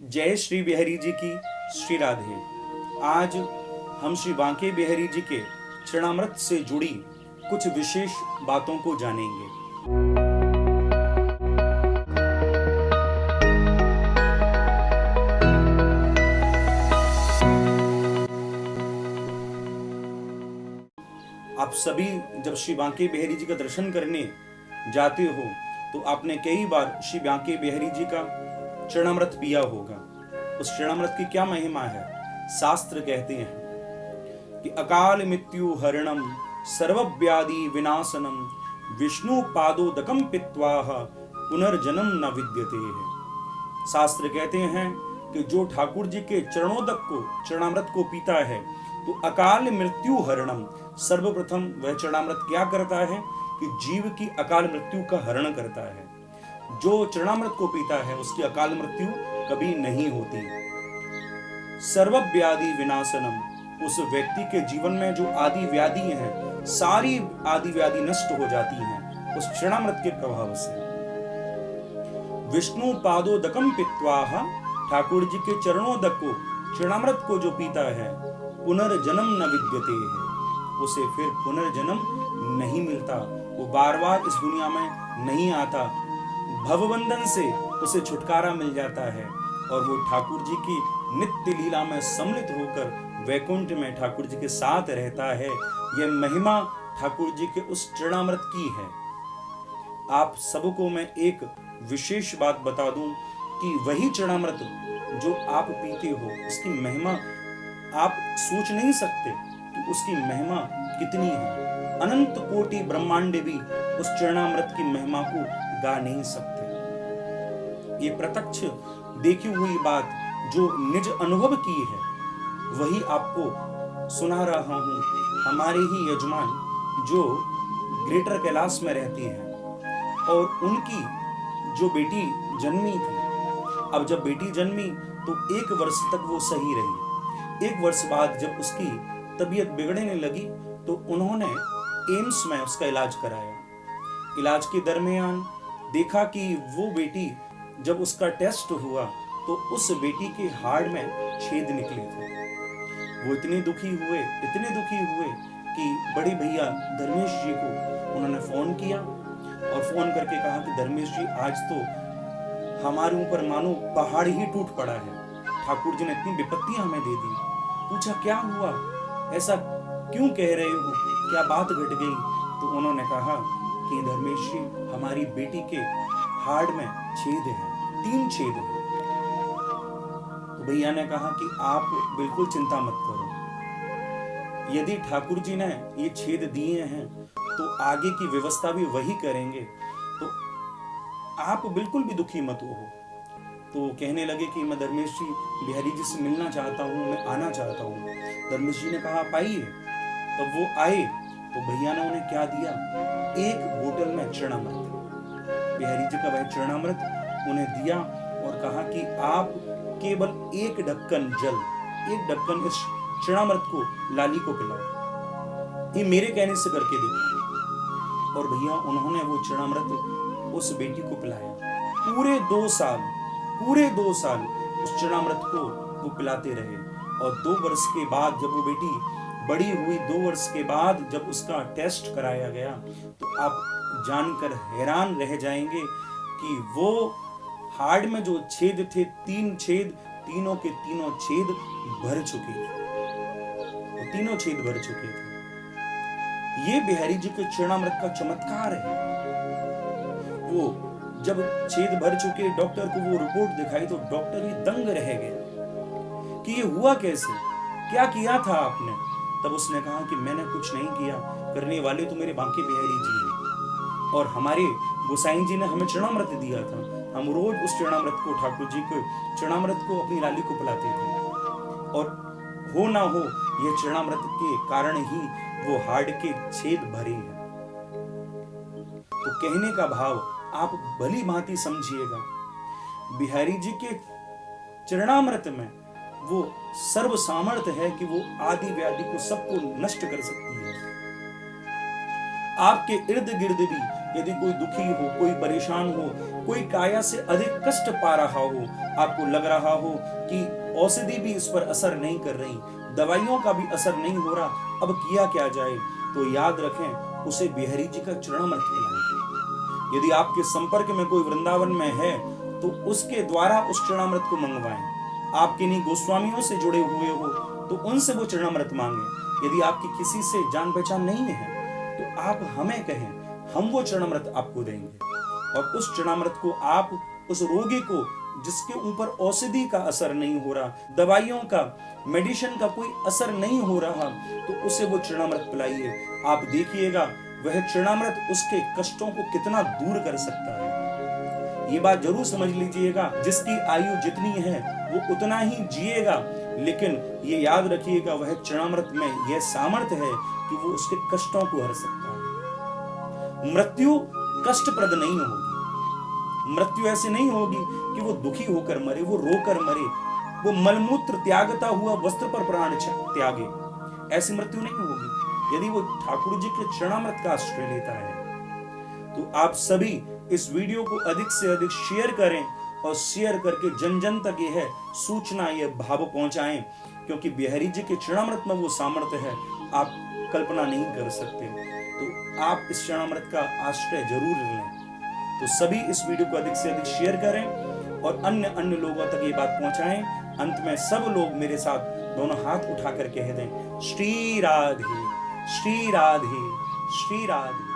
जय श्री बिहारी जी की। श्री राधे। आज हम श्री बांके बिहारी जी के चरणामृत से जुड़ी कुछ विशेष बातों को जानेंगे। आप सभी जब श्री बांके बिहारी जी का दर्शन करने जाते हो तो आपने कई बार श्री बांके बिहारी जी का चरणामृत पिया होगा। उस चरणामृत की क्या महिमा है? शास्त्र कहते हैं कि अकाल मृत्यु हरणम सर्वव्याधि विनाशनम विष्णु पादोदकम पित्वा पुनर्जन्म न विद्यते है। शास्त्र कहते हैं कि जो ठाकुर जी के चरणोदक को चरणामृत को पीता है तो अकाल मृत्यु हरणम, सर्वप्रथम वह चरणामृत क्या करता है कि जीव की अकाल मृत्यु का हरण करता है। जो चरणामृत को पीता है उसकी अकाल मृत्यु कभी नहीं होती। सर्वव्याधि विनाशनम, उस व्यक्ति के जीवन में जो आदि व्याधि हैं, सारी आदि व्याधि नष्ट हो जाती हैं उस चरणामृत के प्रभाव से। विष्णु पादोदकम पित्वा, ठाकुर जी के चरणोदक को चरणामृत को जो पीता है पुनर्जन्म न विद्यते है, उसे फिर पुनर्जन्म नहीं मिलता, वो बार बार इस दुनिया में नहीं आता। भवबंधन से उसे छुटकारा मिल जाता है और वो ठाकुर जी की नित्य लीला में सम्मिलित होकर वैकुंठ में ठाकुर जी के साथ रहता है। यह महिमा ठाकुर जी के उस चरणामृत की है। आप सबको मैं एक विशेष बात बता दूं कि वही चरणामृत जो आप पीते हो उसकी महिमा आप सोच नहीं सकते कि उसकी महिमा कितनी है। अनंत कोटि ब्रह्मांड भी उस चरणामृत की महिमा को गा नहीं सकते। ये प्रत्यक्ष देखी हुई बात जो निज अनुभव की है वही आपको सुना रहा हूं। हमारे ही यजमान जो ग्रेटर कैलाश में रहती हैं और उनकी जो बेटी जन्मी थी, अब जब बेटी जन्मी तो 1 वर्ष तक वो सही रही। 1 वर्ष बाद जब उसकी तबीयत बिगड़ने लगी तो उन्होंने एम्स में उसका इलाज कराया। इलाज के दरमियान देखा कि वो बेटी, जब उसका टेस्ट हुआ तो उस बेटी के हार्ट में छेद निकले थे। वो इतने दुखी हुए कि बड़े भैया धर्मेश जी को उन्होंने फोन किया और फोन करके कहा कि धर्मेश जी, आज तो हमारे ऊपर मानो पहाड़ ही टूट पड़ा है। ठाकुर जी ने इतनी विपत्तियां हमें दे दी। पूछा क्या हुआ, ऐसा क्यों कह रहे हो, क्या बात घट गई? तो उन्होंने कहा कि धर्मेश जी, हमारी बेटी के हार्ट में छेद है, 3 छेद है। तो भैया ने कहा कि आप बिल्कुल चिंता मत करो, यदि ठाकुर जी ने ये छेद दिए हैं तो आगे की व्यवस्था भी वही करेंगे, तो आप बिल्कुल भी दुखी मत हो। तो कहने लगे कि मैं धर्मेश जी बिहारी जी से मिलना चाहता हूँ, मैं आना चाहता हूँ। धर्मेश जी ने कहा आप आइए। तब वो आए तो भैया ने उन्हें क्या दिया, 1 बोतल में चरणामृत, बिहारी जी का वह चरणामृत उन्हें दिया और कहा कि आप केवल 1 ढक्कन जल, 1 ढक्कन इस चरणामृत को लाली को पिलाओ, ये मेरे कहने से करके देखो। और भैया उन्होंने वो चरणामृत उस बेटी को पिलाया। पूरे 2 साल उस चरणामृत को वो पिलाते रहे। और 2 वर्ष के बाद जब वो बेटी बड़ी हुई, 2 वर्ष के बाद जब उसका टेस्ट कराया गया तो आप जानकर हैरान रह जाएंगे कि वो हार्ट में जो छेद थे, 3 छेद, तीनों के तीनों छेद भर चुके थे। वो तीनों छेद भर चुके थे। ये बिहारी जी के चरणामृत का चमत्कार है। वो जब छेद भर चुके, डॉक्टर को वो रिपोर्ट दिखाई तो डॉक्टर ही दंग रह गया कि ये हुआ कैसे, क्या किया था आपने? तब उसने कहा कि मैंने कुछ नहीं किया, करने वाले तो मेरे बांके बिहारी जी हैं और हमारे गोसाई जी ने हमें चरणामृत दिया था। हम रोज उस चरणामृत को, ठाकुर जी के चरणामृत को अपनी लाली को पिलाते थे और हो ना हो यह चरणामृत के कारण ही वो हार्ट के छेद भरे हैं। तो कहने का भाव आप भली भांति समझिएगा, बिहारी जी के चरणामृत में वो सर्व सामर्थ्य है कि वो आदि व्याधि को सबको नष्ट कर सकती है। आपके इर्द गिर्द भी यदि कोई दुखी हो, कोई परेशान हो, कोई काया से अधिक कष्ट पा रहा हो, आपको लग रहा हो कि औषधि भी इस पर असर नहीं कर रही, दवाइयों का भी असर नहीं हो रहा, अब किया क्या जाए, तो याद रखें उसे बिहारी जी का चरणामृत पिलाएं। यदि आपके संपर्क में कोई वृंदावन में है तो उसके द्वारा उस चरणामृत को मंगवाएं। आप किन्हीं गोस्वामियों से जुड़े हुए हो तो उनसे वो चरणामृत मांगे। यदि आपकी किसी से जान पहचान नहीं है तो आप हमें कहें, हम वो चरणामृत आपको देंगे। और उस चरणामृत को आप उस रोगी को जिसके ऊपर औषधि का असर नहीं हो रहा, दवाइयों का, मेडिसिन का कोई असर नहीं हो रहा, तो उसे वो चरणामृत पिलाइए। आप देखिएगा वह चरणामृत उसके कष्टों को कितना दूर कर सकता है। ये बात जरूर समझ लीजिएगा, जिसकी आयु जितनी है वो उतना ही जिएगा, लेकिन ये याद रखिएगा वह चरणामृत में यह सामर्थ्य है कि वो उसके कष्टों को हर सकता है। मृत्यु कष्टप्रद नहीं होगी। मृत्यु ऐसे नहीं होगी कि वो दुखी होकर मरे, वो रोकर मरे, वो मलमूत्र त्यागता हुआ वस्त्र पर प्राण त्यागे, ऐसी मृत्यु नहीं होगी यदि वो ठाकुर जी के चरणामृत का आश्रय लेता है। तो आप सभी इस वीडियो को अधिक से अधिक शेयर करें और शेयर करके जन जन तक यह सूचना, यह भाव पहुंचाएं, क्योंकि बिहारी जी के चरणामृत में वो सामर्थ्य है आप कल्पना नहीं कर सकते। तो आप इस चरणामृत का आश्रय जरूर लें। तो सभी इस वीडियो को अधिक से अधिक शेयर करें और अन्य लोगों तक ये बात पहुंचाएं। अंत में सब लोग मेरे साथ दोनों हाथ उठाकर कह दें, श्री राधे, श्री राधे, श्री राधे।